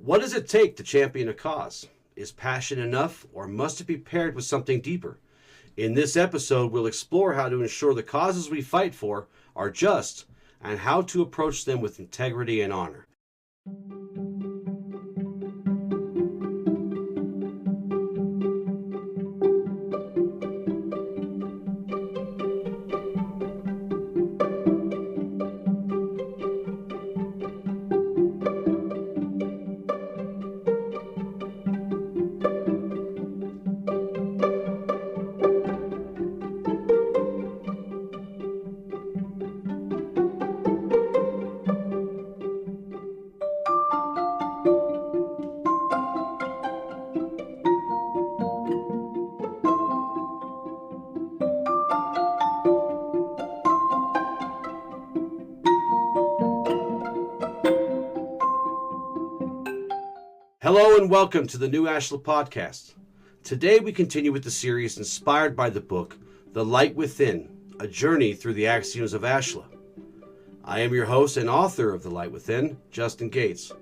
What does it take to champion a cause? Is passion enough, or must it be paired with something deeper? In this episode, we'll explore how to ensure the causes we fight for are just and how to approach them with integrity and honor. Hello and welcome to the new Ashla podcast. Today we continue with the series inspired by the book, The Light Within, A Journey Through the Axioms of Ashla. I am your host and author of The Light Within, Justin Gates.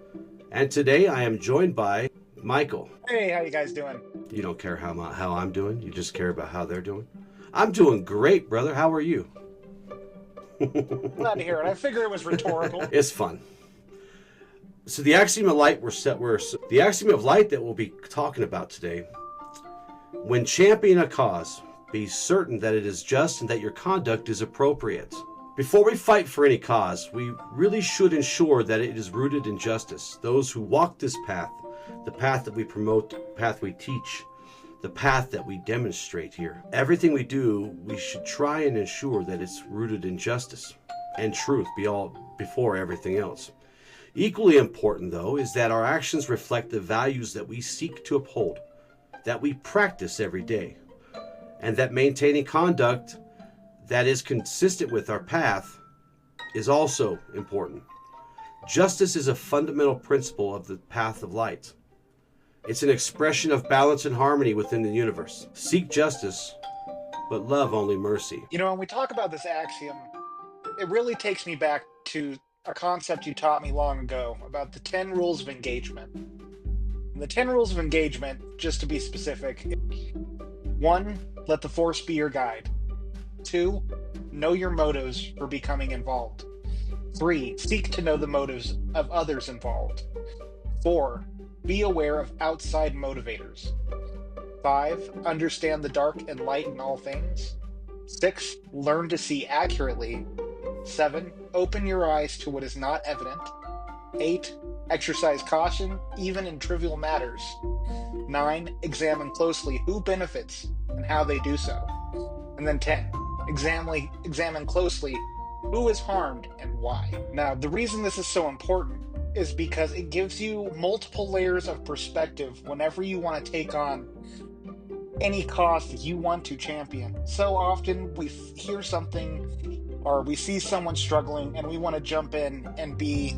And today I am joined by Michael. Hey, how you guys doing? You don't care how I'm doing, you just care about how they're doing. I'm doing great, brother. How are you? Glad to hear it. I figure it was rhetorical. It's fun. So the axiom of light the axiom of light that we'll be talking about today. When championing a cause, be certain that it is just and that your conduct is appropriate. Before we fight for any cause, we really should ensure that it is rooted in justice. Those who walk this path, the path that we promote, the path we teach, the path that we demonstrate here. Everything we do, we should try and ensure that it's rooted in justice and truth before everything else. Equally important, though, is that our actions reflect the values that we seek to uphold, that we practice every day, and that maintaining conduct that is consistent with our path is also important. Justice is a fundamental principle of the path of light. It's an expression of balance and harmony within the universe. Seek justice, but love only mercy. You know, when we talk about this axiom, it really takes me back to a concept you taught me long ago about the 10 rules of engagement. And the 10 rules of engagement, just to be specific: 1, let the force be your guide. 2, know your motives for becoming involved. 3, seek to know the motives of others involved. 4, be aware of outside motivators. 5, understand the dark and light in all things. 6, learn to see accurately. 7, open your eyes to what is not evident. 8, exercise caution even in trivial matters. 9, examine closely who benefits and how they do so. And then 10, examine closely who is harmed and why. Now, the reason this is so important is because it gives you multiple layers of perspective whenever you want to take on any cause that you want to champion. So often we hear something or we see someone struggling and we want to jump in and be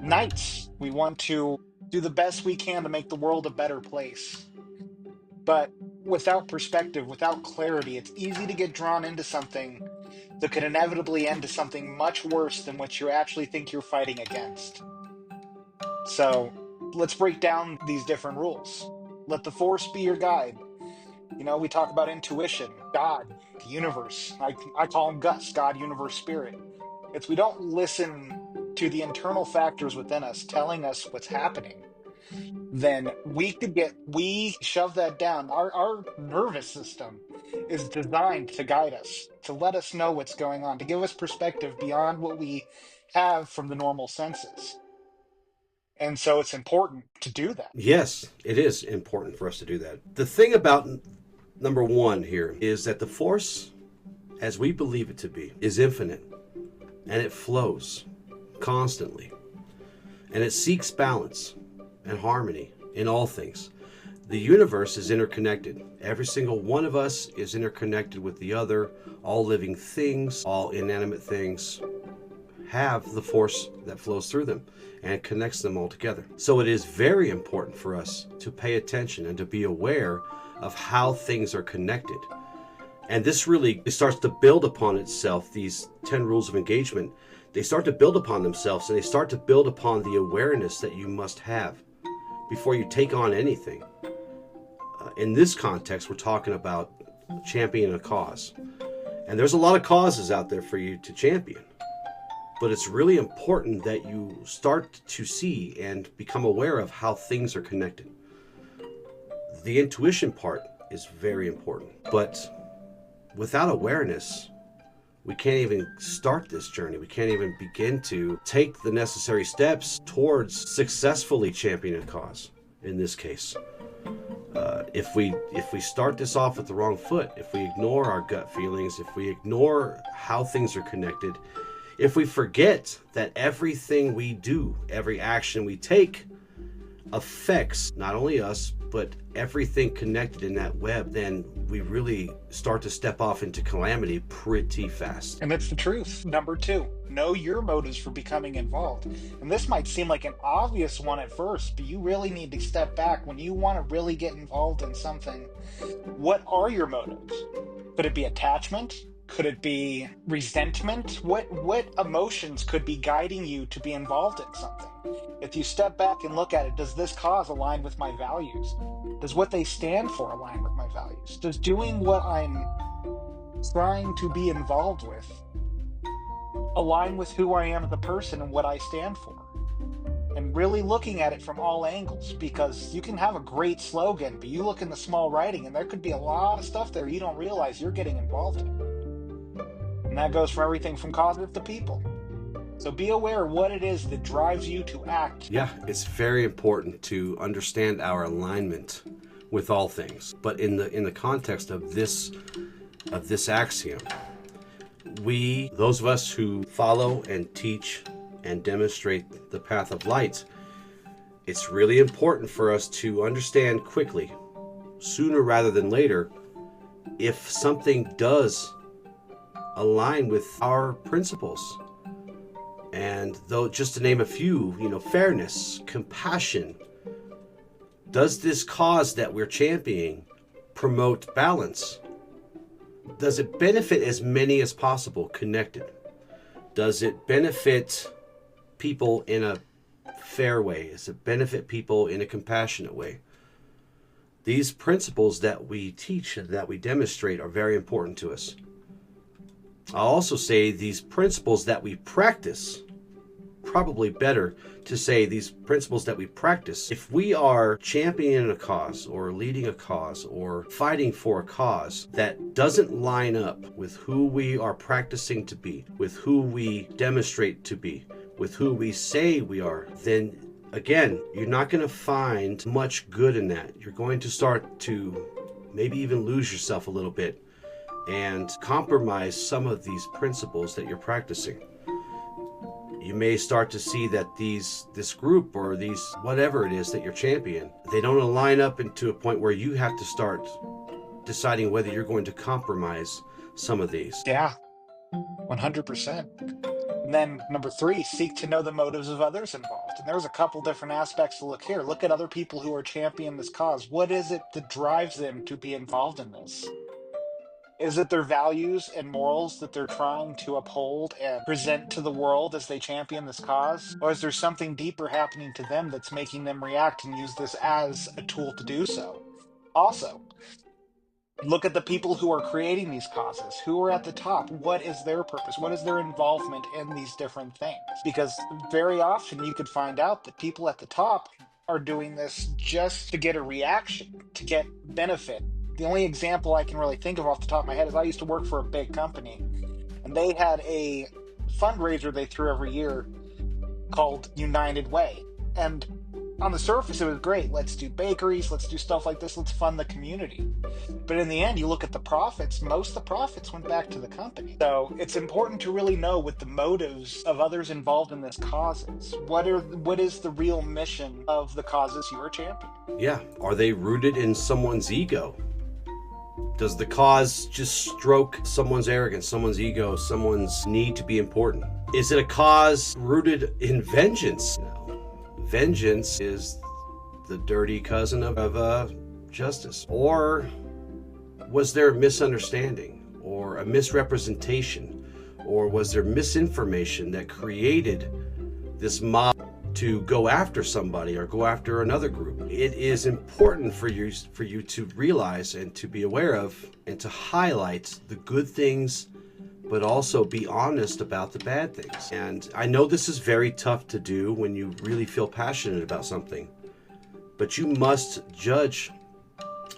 knights. We want to do the best we can to make the world a better place. But without perspective, without clarity, it's easy to get drawn into something that could inevitably end to something much worse than what you actually think you're fighting against. So let's break down these different rules. Let the force be your guide. You know, we talk about intuition, God, the universe. I call them Gus, God, universe, spirit. It's we don't listen to the internal factors within us telling us what's happening. Then we shove that down. Our nervous system is designed to guide us, to let us know what's going on, to give us perspective beyond what we have from the normal senses. And so it's important to do that. Yes, it is important for us to do that. The thing about number 1 here is that the force, as we believe it to be, is infinite, and it flows constantly, and it seeks balance and harmony in all things. The universe is interconnected. Every single one of us is interconnected with the other. All living things, all inanimate things have the force that flows through them and connects them all together. So it is very important for us to pay attention and to be aware of how things are connected. And this really starts to build upon itself, these 10 rules of engagement. they start to build upon themselves, and they start to build upon the awareness that you must have before you take on anything. In this context, we're talking about championing a cause. And there's a lot of causes out there for you to champion. But it's really important that you start to see and become aware of how things are connected. The intuition part is very important. But without awareness, we can't even start this journey. We can't even begin to take the necessary steps towards successfully championing a cause, in this case. If we start this off with the wrong foot, if we ignore our gut feelings, if we ignore how things are connected, if we forget that everything we do, every action we take affects not only us, but everything connected in that web, then we really start to step off into calamity pretty fast. And that's the truth. Number 2, know your motives for becoming involved. And this might seem like an obvious one at first, but you really need to step back when you want to really get involved in something. What are your motives? Could it be attachment? Could it be resentment? What emotions could be guiding you to be involved in something? If you step back and look at it, does this cause align with my values? Does what they stand for align with my values? Does doing what I'm trying to be involved with align with who I am as a person and what I stand for? And really looking at it from all angles, because you can have a great slogan, but you look in the small writing and there could be a lot of stuff there you don't realize you're getting involved in. And that goes for everything from causes to people. So be aware what it is that drives you to act. Yeah, it's very important to understand our alignment with all things. But in the context of this axiom, those of us who follow and teach and demonstrate the path of light, it's really important for us to understand quickly, sooner rather than later, if something does align with our principles. And though, just to name a few, fairness, compassion, does this cause that we're championing promote balance? Does it benefit as many as possible connected? Does it benefit people in a fair way? Does it benefit people in a compassionate way? These principles that we teach and that we demonstrate are very important to us. I'll also say these principles that we practice, probably better to say these principles that we practice. If we are championing a cause or leading a cause or fighting for a cause that doesn't line up with who we are practicing to be, with who we demonstrate to be, with who we say we are, then again, you're not going to find much good in that. You're going to start to maybe even lose yourself a little bit and compromise some of these principles that you're practicing. You may start to see that this group or these whatever it is that you're championing, they don't align up into a point where you have to start deciding whether you're going to compromise some of these. Yeah, 100%. And then number 3, seek to know the motives of others involved. And there's a couple different aspects to look here. Look at other people who are championing this cause. What is it that drives them to be involved in this? Is it their values and morals that they're trying to uphold and present to the world as they champion this cause? Or is there something deeper happening to them that's making them react and use this as a tool to do so? Also, look at the people who are creating these causes, who are at the top. What is their purpose? What is their involvement in these different things? Because very often you could find out that people at the top are doing this just to get a reaction, to get benefit. The only example I can really think of off the top of my head is I used to work for a big company, and they had a fundraiser they threw every year called United Way. And on the surface, it was great. Let's do bakeries, let's do stuff like this, let's fund the community. But in the end, you look at the profits, most of the profits went back to the company. So it's important to really know what the motives of others involved in this cause is. What is the real mission of the causes you are championing? Yeah, are they rooted in someone's ego? Does the cause just stroke someone's arrogance, someone's ego, someone's need to be important? Is it a cause rooted in vengeance? Vengeance is the dirty cousin of justice. Or was there a misunderstanding or a misrepresentation or was there misinformation that created this mob to go after somebody or go after another group? It is important for you to realize and to be aware of and to highlight the good things, but also be honest about the bad things. And I know this is very tough to do when you really feel passionate about something, but you must judge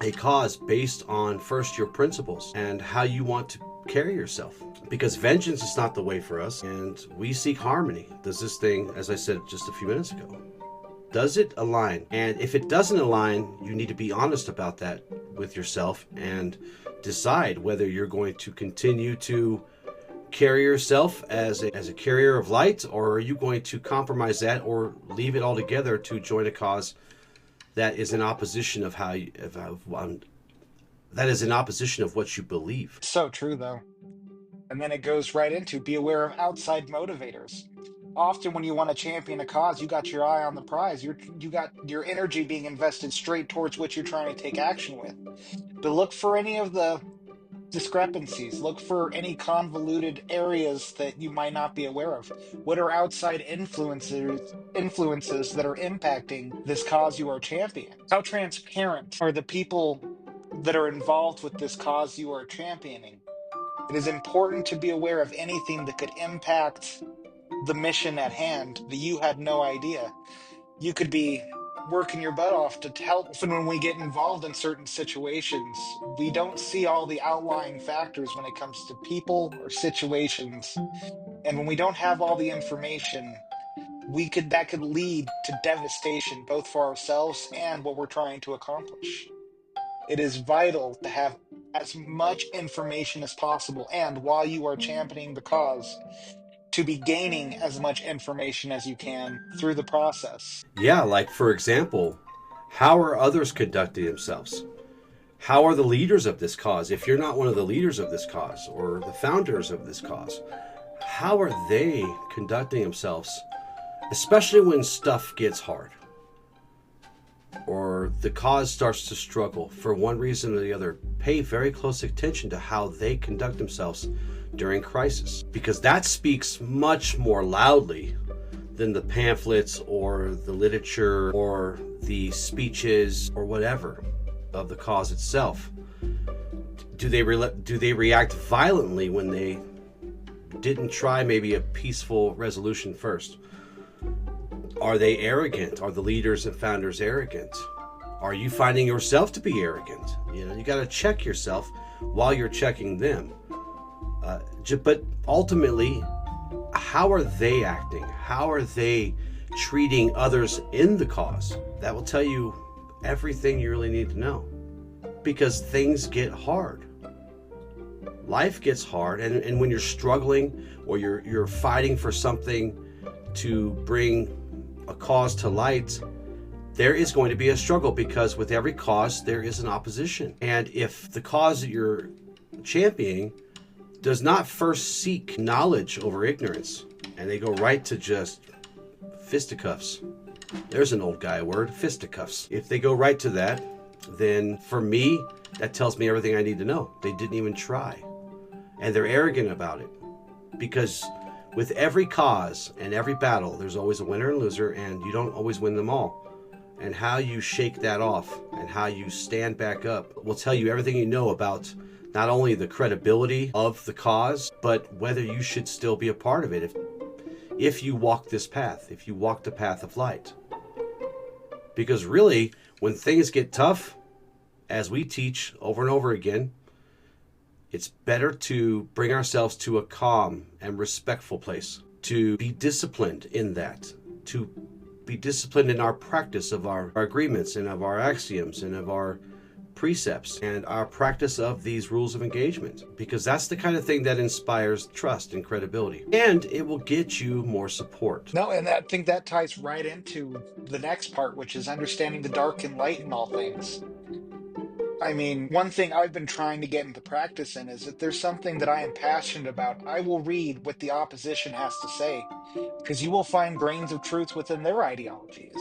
a cause based on first your principles and how you want to carry yourself, because vengeance is not the way for us, and we seek harmony. Does this thing, as I said just a few minutes ago, does it align? And if it doesn't align, you need to be honest about that with yourself and decide whether you're going to continue to carry yourself as a carrier of light, or are you going to compromise that or leave it altogether to join a cause that is in opposition of that is in opposition of what you believe. So true, though. And then it goes right into be aware of outside motivators. Often when you want to champion a cause, you got your eye on the prize. You got your energy being invested straight towards what you're trying to take action with. But look for any of the discrepancies. Look for any convoluted areas that you might not be aware of. What are outside influences that are impacting this cause you are championing? How transparent are the people that are involved with this cause you are championing? It is important to be aware of anything that could impact the mission at hand that you had no idea. You could be working your butt off to help. And when we get involved in certain situations, we don't see all the outlying factors when it comes to people or situations. And when we don't have all the information, that could lead to devastation, both for ourselves and what we're trying to accomplish. It is vital to have as much information as possible, and while you are championing the cause, to be gaining as much information as you can through the process. Yeah, like for example, how are others conducting themselves? How are the leaders of this cause? If you're not one of the leaders of this cause or the founders of this cause, how are they conducting themselves, especially when stuff gets hard or the cause starts to struggle for one reason or the other? Pay very close attention to how they conduct themselves during crisis, because that speaks much more loudly than the pamphlets or the literature or the speeches or whatever of the cause itself. Do they react violently when they didn't try maybe a peaceful resolution first? Are they arrogant? Are the leaders and founders arrogant? Are you finding yourself to be arrogant? You got to check yourself while you're checking them. But ultimately, how are they acting? How are they treating others in the cause? That will tell you everything you really need to know, because things get hard. Life gets hard, and when you're struggling or you're fighting for something to bring a cause to light, there is going to be a struggle, because with every cause there is an opposition. And if the cause that you're championing does not first seek knowledge over ignorance, and they go right to just fisticuffs. There's an old guy word, fisticuffs. If they go right to that, then for me, that tells me everything I need to know. They didn't even try. And they're arrogant about it. Because with every cause and every battle, there's always a winner and loser, and you don't always win them all. And how you shake that off and how you stand back up will tell you everything you know about not only the credibility of the cause, but whether you should still be a part of it if you walk this path, if you walk the path of light. Because really, when things get tough, as we teach over and over again, it's better to bring ourselves to a calm and respectful place, to be disciplined in that, to be disciplined in our practice of our agreements and of our axioms and of our precepts and our practice of these rules of engagement, because that's the kind of thing that inspires trust and credibility, and it will get you more support. No, and I think that ties right into the next part, which is understanding the dark and light in all things. I mean, one thing I've been trying to get into practice in is if there's something that I am passionate about, I will read what the opposition has to say, because you will find grains of truth within their ideologies.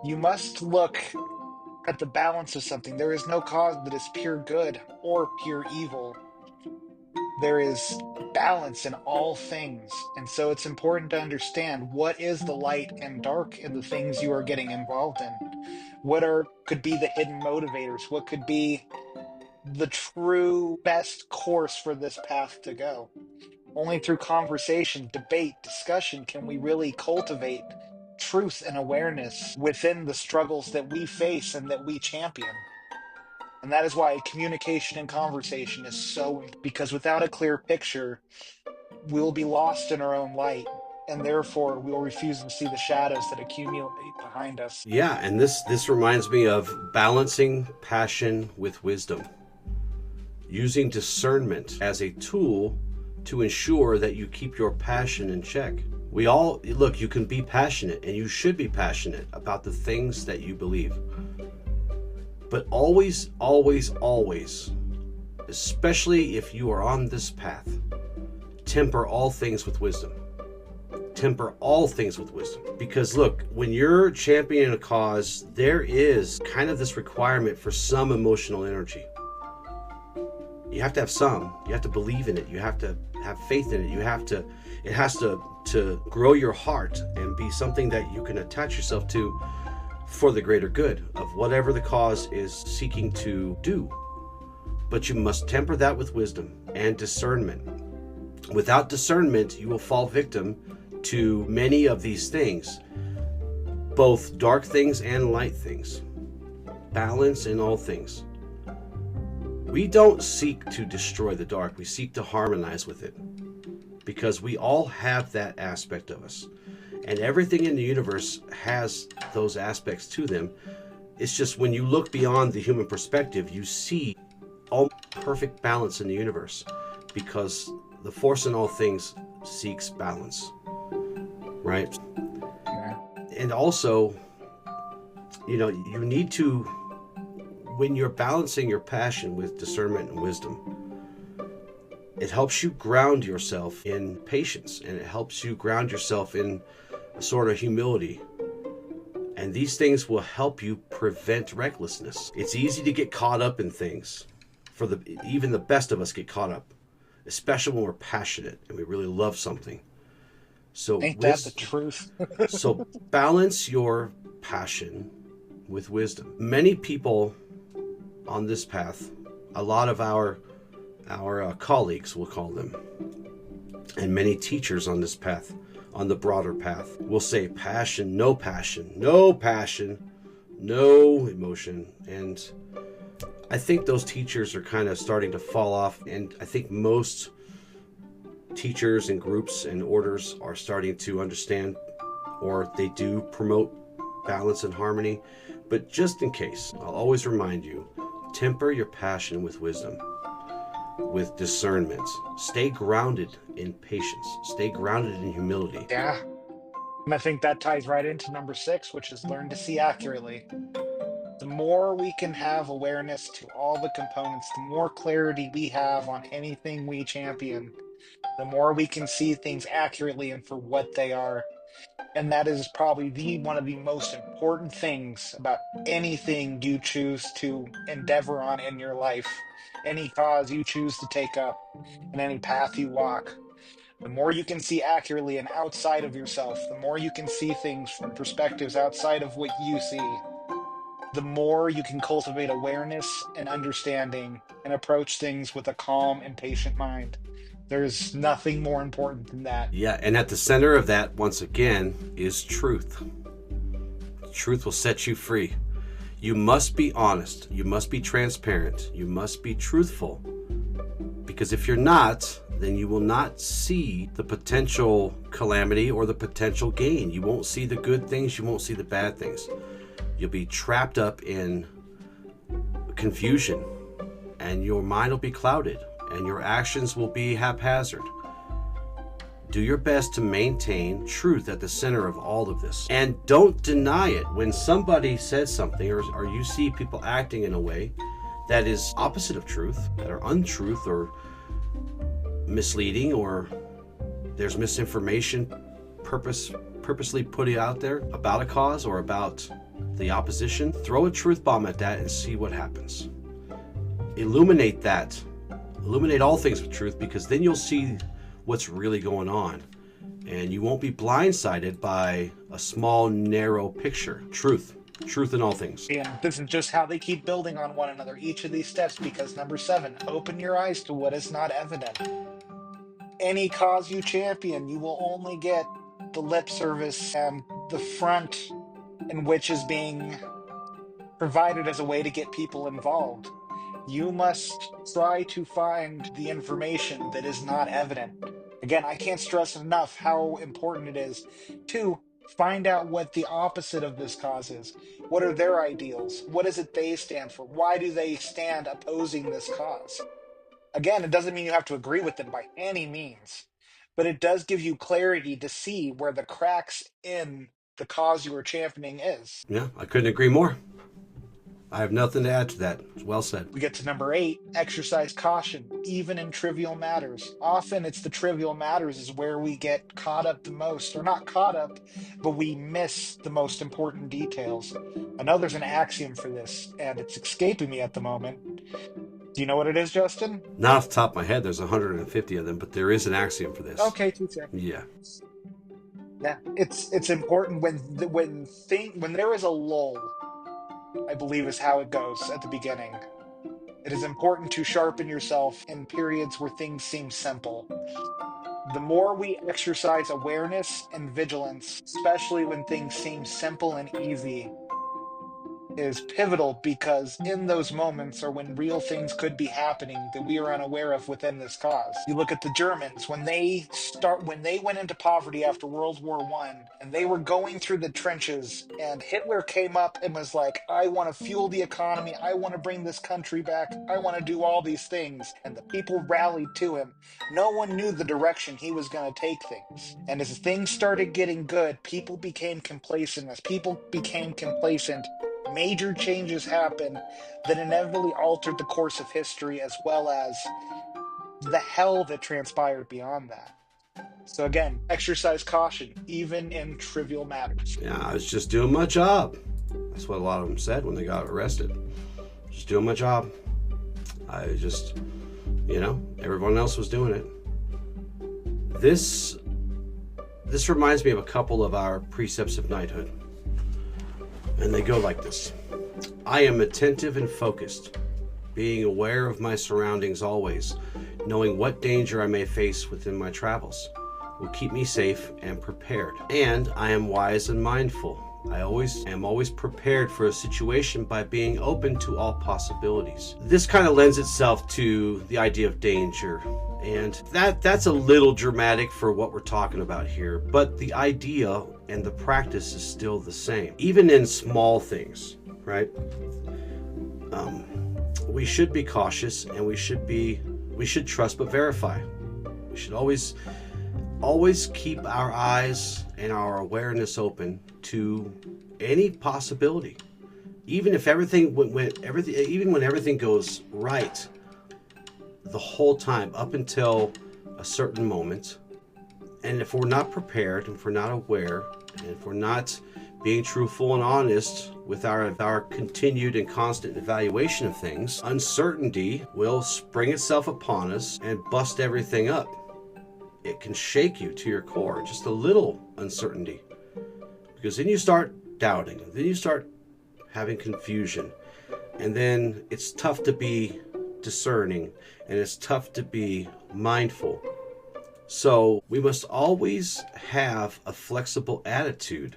You must look at the balance of something. There is no cause that is pure good or pure evil. There is balance in all things. And so it's important to understand what is the light and dark in the things you are getting involved in. What are could be the hidden motivators? What could be the true best course for this path to go? Only through conversation, debate, discussion can we really cultivate truth and awareness within the struggles that we face and that we champion. And that is why communication and conversation is so, because without a clear picture, we'll be lost in our own light, and therefore we'll refuse to see the shadows that accumulate behind us. Yeah, and this reminds me of balancing passion with wisdom. Using discernment as a tool to ensure that you keep your passion in check. We all, look, you can be passionate, and you should be passionate about the things that you believe. But always, always, always, especially if you are on this path, temper all things with wisdom. Temper all things with wisdom. Because look, when you're championing a cause, there is kind of this requirement for some emotional energy. You have to have some. You have to believe in it. You have to have faith in it. It has to grow your heart and be something that you can attach yourself to for the greater good of whatever the cause is seeking to do. But you must temper that with wisdom and discernment. Without discernment, you will fall victim to many of these things, both dark things and light things. Balance in all things. We don't seek to destroy the dark, we seek to harmonize with it, because we all have that aspect of us. And everything in the universe has those aspects to them. It's just when you look beyond the human perspective, you see all perfect balance in the universe, because the force in all things seeks balance, right? Yeah. And also, you need to, when you're balancing your passion with discernment and wisdom, it helps you ground yourself in patience, and it helps you ground yourself in a sort of humility. And these things will help you prevent recklessness. It's easy to get caught up in things. Even the best of us get caught up, especially when we're passionate and we really love something. So Ain't that the truth? So balance your passion with wisdom. Many people on this path, a lot of our colleagues, we'll call them, and many teachers on this path, on the broader path, will say passion, no emotion. And I think those teachers are kind of starting to fall off, and I think most teachers and groups and orders are starting to understand, or they do promote balance and harmony. But just in case, I'll always remind you, temper your passion with wisdom, with discernment. Stay grounded in patience. Stay grounded in humility. Yeah. And I think that ties right into number 6, which is learn to see accurately. The more we can have awareness to all the components, the more clarity we have on anything we champion, the more we can see things accurately and for what they are. And that is probably one of the most important things about anything you choose to endeavor on in your life, any cause you choose to take up, and any path you walk. The more you can see accurately and outside of yourself, the more you can see things from perspectives outside of what you see, the more you can cultivate awareness and understanding and approach things with a calm and patient mind. There's nothing more important than that. Yeah, and at the center of that, once again, is truth. Truth will set you free. You must be honest. You must be transparent. You must be truthful. Because if you're not, then you will not see the potential calamity or the potential gain. You won't see the good things. You won't see the bad things. You'll be trapped up in confusion, and your mind will be clouded, and your actions will be haphazard. Do your best to maintain truth at the center of all of this. And don't deny it. When somebody says something, or you see people acting in a way that is opposite of truth, that are untruth or misleading, or there's misinformation purposely put it out there about a cause or about the opposition, throw a truth bomb at that and see what happens. Illuminate that Illuminate all things with truth, because then you'll see what's really going on. And you won't be blindsided by a small, narrow picture. Truth. Truth in all things. And this is just how they keep building on one another, each of these steps, because number 7, open your eyes to what is not evident. Any cause you champion, you will only get the lip service and the front in which is being provided as a way to get people involved. You must try to find the information that is not evident. Again, I can't stress enough how important it is to find out what the opposite of this cause is. What are their ideals? What is it they stand for? Why do they stand opposing this cause? Again, it doesn't mean you have to agree with them by any means, but it does give you clarity to see where the cracks in the cause you are championing is. Yeah, I couldn't agree more. I have nothing to add to that. It's well said. We get to number 8, exercise caution, even in trivial matters. Often it's the trivial matters is where we get caught up the most, or not caught up, but we miss the most important details. I know there's an axiom for this, and it's escaping me at the moment. Do you know what it is, Justin? Not off the top of my head, there's 150 of them, but there is an axiom for this. Okay, 2 seconds. Yeah. Yeah, it's important when there is a lull, I believe is how it goes at the beginning. It is important to sharpen yourself in periods where things seem simple. The more we exercise awareness and vigilance, especially when things seem simple and easy, is pivotal, because in those moments are when real things could be happening that we are unaware of within this cause. You look at the Germans when they went into poverty after World War I, and they were going through the trenches, and Hitler came up and was like, I want to fuel the economy, I want to bring this country back, I want to do all these things, and the people rallied to him. No one knew the direction he was going to take things. And as things started getting good, people became complacent. As people became complacent, major changes happened that inevitably altered the course of history, as well as the hell that transpired beyond that. So again, exercise caution, even in trivial matters. Yeah, I was just doing my job. That's what a lot of them said when they got arrested. Just doing my job. I just, everyone else was doing it. This reminds me of a couple of our precepts of knighthood. And they go like this. I am attentive and focused, being aware of my surroundings always, knowing what danger I may face within my travels will keep me safe and prepared. And I am wise and mindful. I am always prepared for a situation by being open to all possibilities. This kind of lends itself to the idea of danger. And that's a little dramatic for what we're talking about here, but the idea and the practice is still the same, even in small things, right? We should be cautious, and we should trust but verify. We should always keep our eyes and our awareness open to any possibility, even if even when everything goes right the whole time up until a certain moment. And if we're not prepared, and if we're not aware, and if we're not being truthful and honest with our continued and constant evaluation of things, uncertainty will spring itself upon us and bust everything up. It can shake you to your core, just a little uncertainty, because then you start doubting, then you start having confusion, and then it's tough to be discerning, and it's tough to be mindful. So we must always have a flexible attitude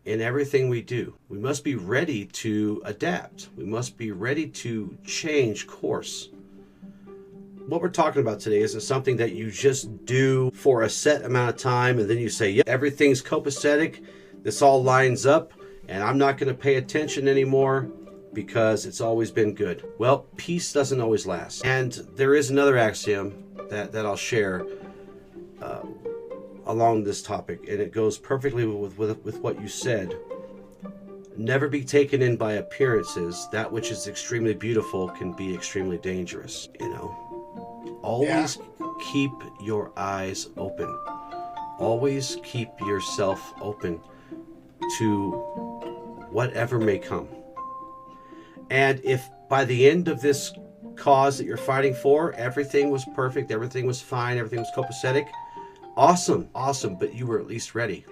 in everything we do. We must be ready to adapt. We must be ready to change course. What we're talking about today isn't something that you just do for a set amount of time and then you say, yep, everything's copacetic, this all lines up, and I'm not going to pay attention anymore because it's always been good. Well, peace doesn't always last. And there is another axiom that I'll share along this topic, and it goes perfectly with what you said. Never be taken in by appearances. That which is extremely beautiful can be extremely dangerous. Always keep your eyes open. Always keep yourself open to whatever may come. And if by the end of this cause that you're fighting for, everything was perfect, everything was fine, everything was copacetic, awesome, but you were at least ready.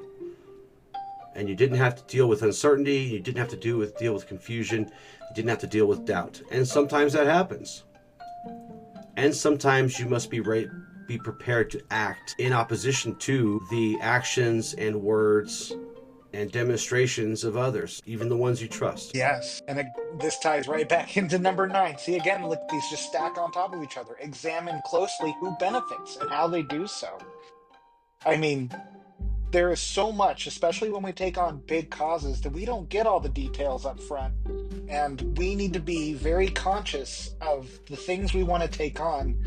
And you didn't have to deal with uncertainty, you didn't have to deal with confusion, you didn't have to deal with doubt. And sometimes that happens. And sometimes you must be prepared to act in opposition to the actions and words and demonstrations of others, even the ones you trust. Yes. And this ties right back into number 9. See, again, look, these just stack on top of each other. Examine closely who benefits and how they do so. I mean, there is so much, especially when we take on big causes, that we don't get all the details up front. And we need to be very conscious of the things we want to take on.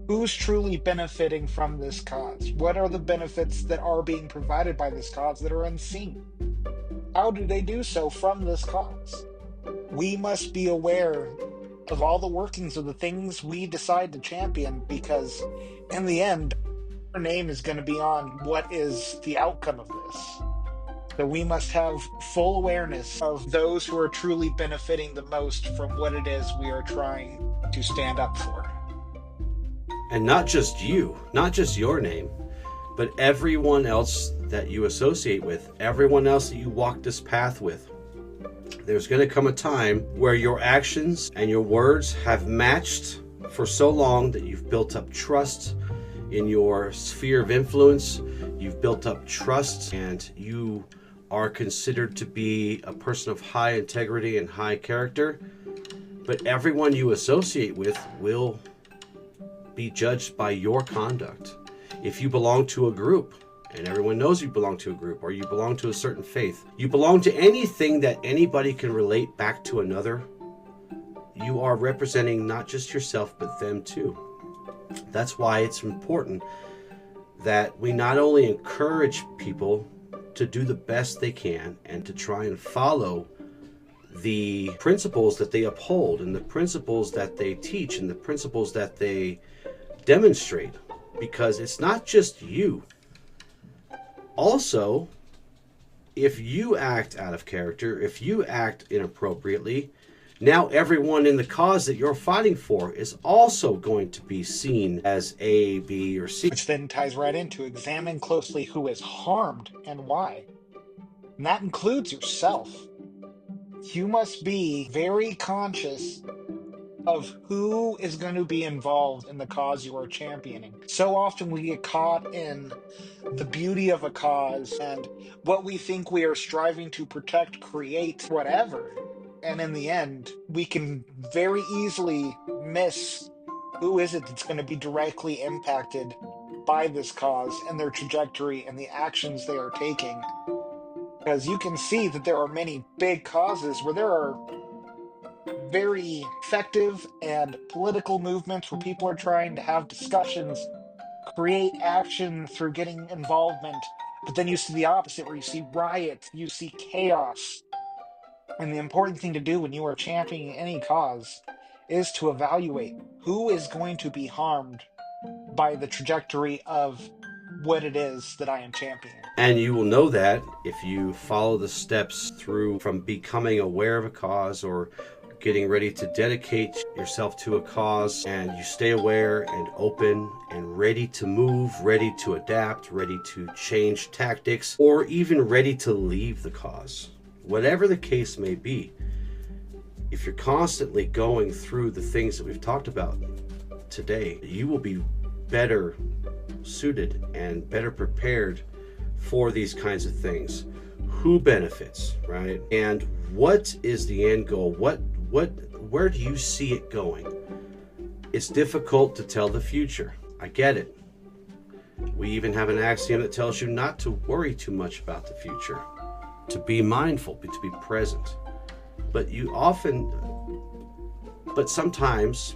Who's truly benefiting from this cause? What are the benefits that are being provided by this cause that are unseen? How do they do so from this cause? We must be aware of all the workings of the things we decide to champion, because in the end, our name is going to be on what is the outcome of this. So we must have full awareness of those who are truly benefiting the most from what it is we are trying to stand up for. And not just you, not just your name, but everyone else that you associate with, everyone else that you walk this path with. There's going to come a time where your actions and your words have matched for so long that you've built up trust in your sphere of influence, you've built up trust, and you are considered to be a person of high integrity and high character. But everyone you associate with will be judged by your conduct. If you belong to a group, and everyone knows you belong to a group, or you belong to a certain faith, you belong to anything that anybody can relate back to another, you are representing not just yourself, but them too. That's why it's important that we not only encourage people to do the best they can and to try and follow the principles that they uphold and the principles that they teach and the principles that they demonstrate, because it's not just you. Also, if you act out of character, if you act inappropriately, now everyone in the cause that you're fighting for is also going to be seen as A, B, or C. Which then ties right into examine closely who is harmed and why. And that includes yourself. You must be very conscious of who is going to be involved in the cause you are championing. So often we get caught in the beauty of a cause and what we think we are striving to protect, create, whatever. And in the end, we can very easily miss who is it that's going to be directly impacted by this cause and their trajectory and the actions they are taking. Because you can see that there are many big causes where there are very effective and political movements where people are trying to have discussions, create action through getting involvement. But then you see the opposite, where you see riots, you see chaos. And the important thing to do when you are championing any cause is to evaluate who is going to be harmed by the trajectory of what it is that I am championing. And you will know that if you follow the steps through from becoming aware of a cause or getting ready to dedicate yourself to a cause, and you stay aware and open and ready to move, ready to adapt, ready to change tactics, or even ready to leave the cause. Whatever the case may be, if you're constantly going through the things that we've talked about today, you will be better suited and better prepared for these kinds of things. Who benefits, right? And what is the end goal? Where do you see it going? It's difficult to tell the future. I get it. We even have an axiom that tells you not to worry too much about the future, to be mindful, to be present. But sometimes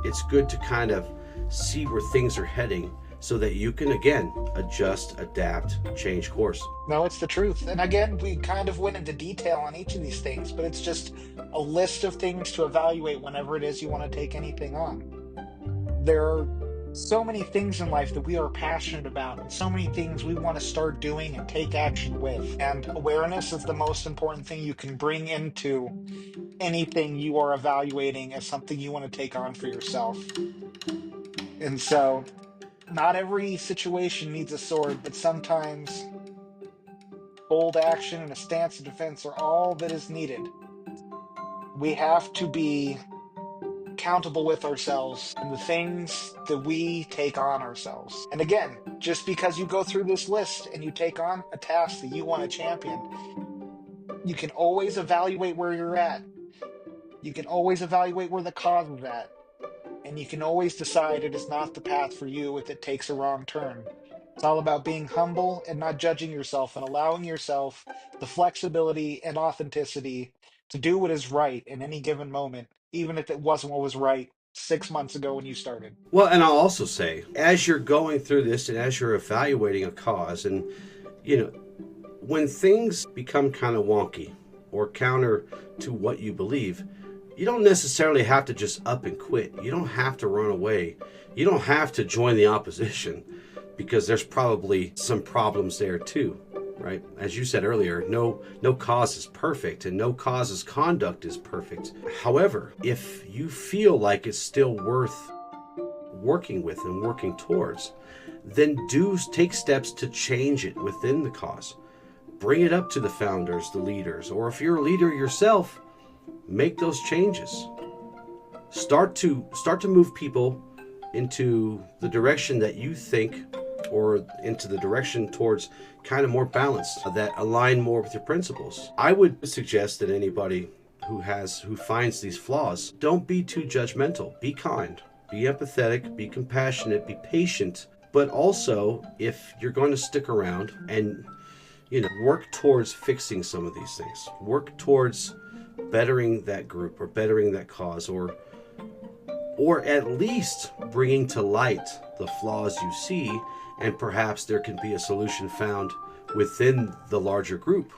it's good to kind of see where things are heading so that you can, again, adjust, adapt, change course. No, it's the truth. And again, we kind of went into detail on each of these things, but it's just a list of things to evaluate whenever it is you want to take anything on. There are so many things in life that we are passionate about, and so many things we want to start doing and take action with. And awareness is the most important thing you can bring into anything you are evaluating as something you want to take on for yourself. And so, not every situation needs a sword, but sometimes bold action and a stance of defense are all that is needed. We have to be accountable with ourselves and the things that we take on ourselves. And again, just because you go through this list and you take on a task that you want to champion, you can always evaluate where you're at. You can always evaluate where the cause is at. And you can always decide it is not the path for you if it takes a wrong turn. It's all about being humble and not judging yourself and allowing yourself the flexibility and authenticity to do what is right in any given moment, even if it wasn't what was right 6 months ago when you started. Well, and I'll also say, as you're going through this and as you're evaluating a cause, and you know, when things become kind of wonky or counter to what you believe, you don't necessarily have to just up and quit. You don't have to run away. You don't have to join the opposition, because there's probably some problems there too, right? As you said earlier, no cause is perfect, and no cause's conduct is perfect. However, if you feel like it's still worth working with and working towards, then do take steps to change it within the cause. Bring it up to the founders, the leaders, or if you're a leader yourself, make those changes. Start to move people into the direction that you think, or into the direction towards kind of more balanced, that align more with your principles. I would suggest that anybody who finds these flaws, don't be too judgmental. Be kind, be empathetic, be compassionate, be patient. But also, if you're going to stick around and work towards fixing some of these things, work towards bettering that group or bettering that cause, or at least bringing to light the flaws you see, and perhaps there can be a solution found within the larger group.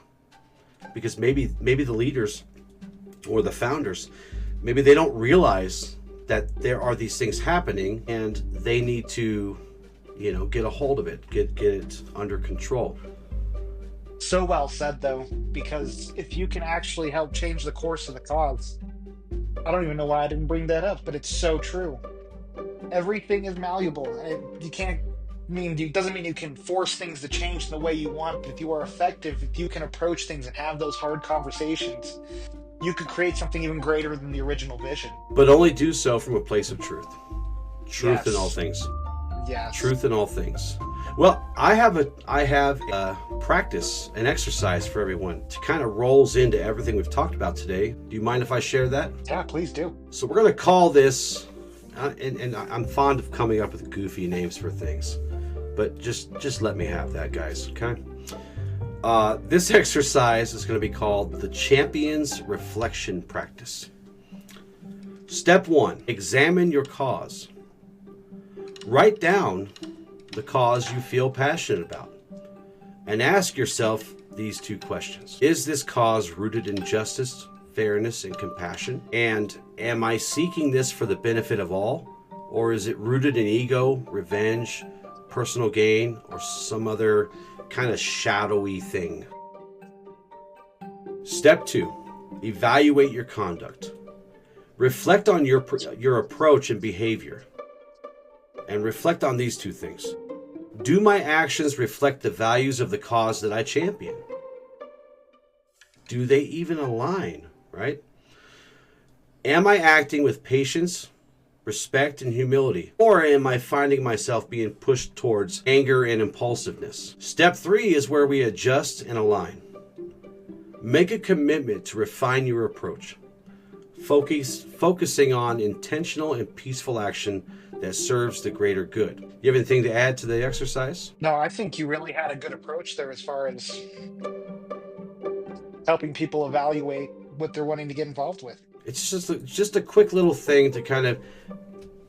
Because maybe the leaders or the founders, maybe they don't realize that there are these things happening, and they need to get a hold of it, get it under control. So well said, though, because if you can actually help change the course of the cause, I don't even know why I didn't bring that up, but it's so true. Everything is malleable. You can't doesn't mean you can force things to change in the way you want, but if you are effective, if you can approach things and have those hard conversations, you could create something even greater than the original vision. But only do so from a place of truth. Truth Yes. in all things. Yes. Truth in all things. Well, I have a practice, an exercise for everyone to kind of rolls into everything we've talked about today. Do you mind if I share that? Yeah, please do. So we're going to call this, and I'm fond of coming up with goofy names for things, but just let me have that, guys, okay? This exercise is going to be called the Champion's Reflection Practice. Step 1, examine your cause. Write down the cause you feel passionate about, and ask yourself these two questions. Is this cause rooted in justice, fairness, and compassion? And am I seeking this for the benefit of all? Or is it rooted in ego, revenge, personal gain, or some other kind of shadowy thing? Step 2, evaluate your conduct. Reflect on your approach and behavior. And reflect on these two things. Do my actions reflect the values of the cause that I champion? Do they even align, right? Am I acting with patience, respect, and humility? Or am I finding myself being pushed towards anger and impulsiveness? Step 3 is where we adjust and align. Make a commitment to refine your approach, focusing on intentional and peaceful action that serves the greater good. You have anything to add to the exercise? No, I think you really had a good approach there as far as helping people evaluate what they're wanting to get involved with. It's just a quick little thing to kind of,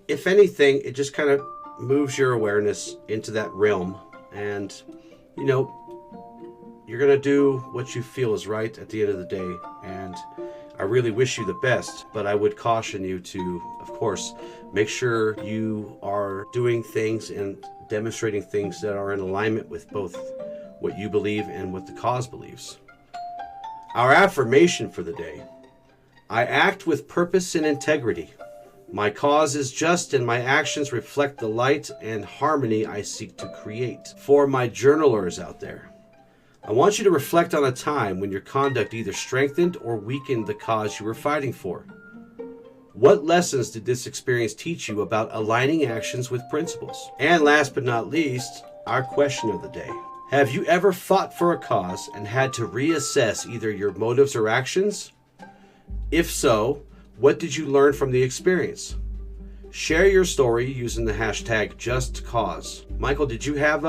if anything, it just kind of moves your awareness into that realm, and you're going to do what you feel is right at the end of the day. And I really wish you the best, but I would caution you to, of course, make sure you are doing things and demonstrating things that are in alignment with both what you believe and what the cause believes. Our affirmation for the day: I act with purpose and integrity. My cause is just and my actions reflect the light and harmony I seek to create. For my journalers out there, I want you to reflect on a time when your conduct either strengthened or weakened the cause you were fighting for. What lessons did this experience teach you about aligning actions with principles? And last but not least, our question of the day: have you ever fought for a cause and had to reassess either your motives or actions? If so, what did you learn from the experience? Share your story using the hashtag #JustCause. Michael, did you have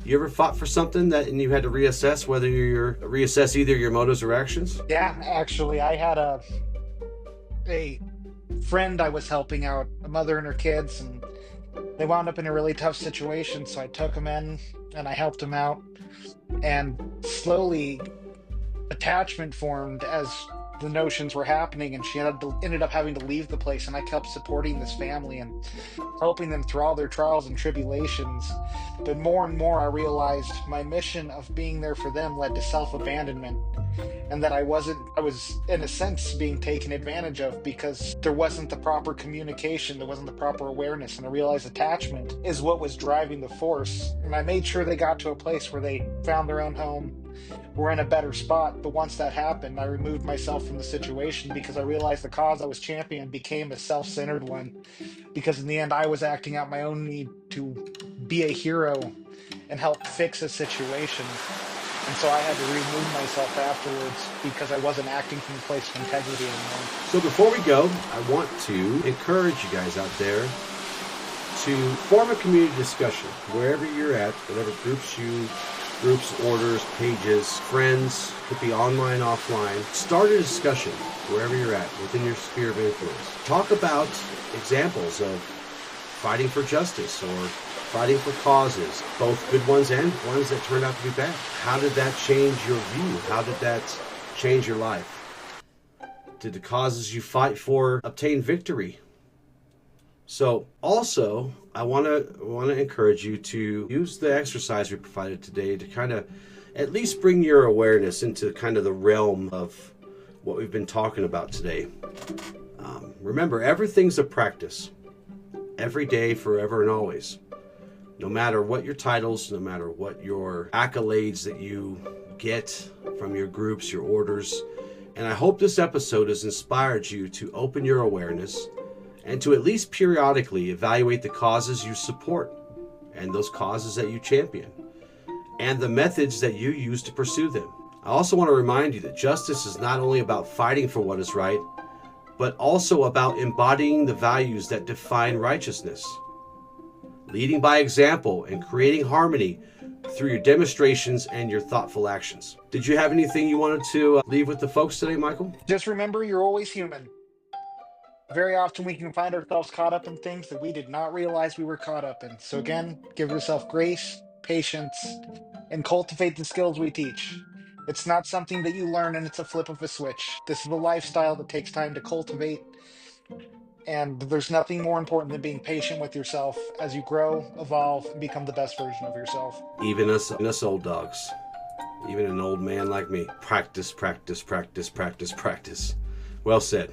you ever fought for something and you had to reassess reassess either your motives or actions? Yeah, actually, I had a friend I was helping out, a mother and her kids, and they wound up in a really tough situation. So I took them in and I helped them out, and slowly attachment formed as the notions were happening, and she ended up having to leave the place, and I kept supporting this family and helping them through all their trials and tribulations. But more and more I realized my mission of being there for them led to self-abandonment, and that I was in a sense being taken advantage of because there wasn't the proper communication, there wasn't the proper awareness, and I realized attachment is what was driving the force. And I made sure they got to a place where they found their own home, were in a better spot. But once that happened, I removed myself from the situation because I realized the cause I was championing became a self-centered one, because in the end I was acting out my own need to be a hero and help fix a situation. And so I had to remove myself afterwards because I wasn't acting from a place of integrity anymore. So before we go, I want to encourage you guys out there to form a community discussion wherever you're at, whatever groups, orders, pages, friends, could be online, offline. Start a discussion wherever you're at within your sphere of influence. Talk about examples of fighting for justice or fighting for causes, both good ones and ones that turned out to be bad. How did that change your view? How did that change your life? Did the causes you fight for obtain victory? So also, I want to encourage you to use the exercise we provided today to kind of at least bring your awareness into kind of the realm of what we've been talking about today. Remember, everything's a practice. Every day, forever and always. No matter what your titles, no matter what your accolades that you get from your groups, your orders. And I hope this episode has inspired you to open your awareness and to at least periodically evaluate the causes you support and those causes that you champion and the methods that you use to pursue them. I also want to remind you that justice is not only about fighting for what is right, but also about embodying the values that define righteousness, leading by example and creating harmony through your demonstrations and your thoughtful actions. Did you have anything you wanted to leave with the folks today, Michael? Just remember, you're always human. Very often we can find ourselves caught up in things that we did not realize we were caught up in. So again, give yourself grace, patience, and cultivate the skills we teach. It's not something that you learn and it's a flip of a switch. This is a lifestyle that takes time to cultivate, and there's nothing more important than being patient with yourself as you grow, evolve, and become the best version of yourself. Even us old dogs, even an old man like me, practice, practice, practice, practice, practice. Well said.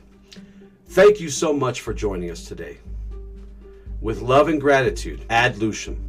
Thank you so much for joining us today. With love and gratitude, ad Lucem.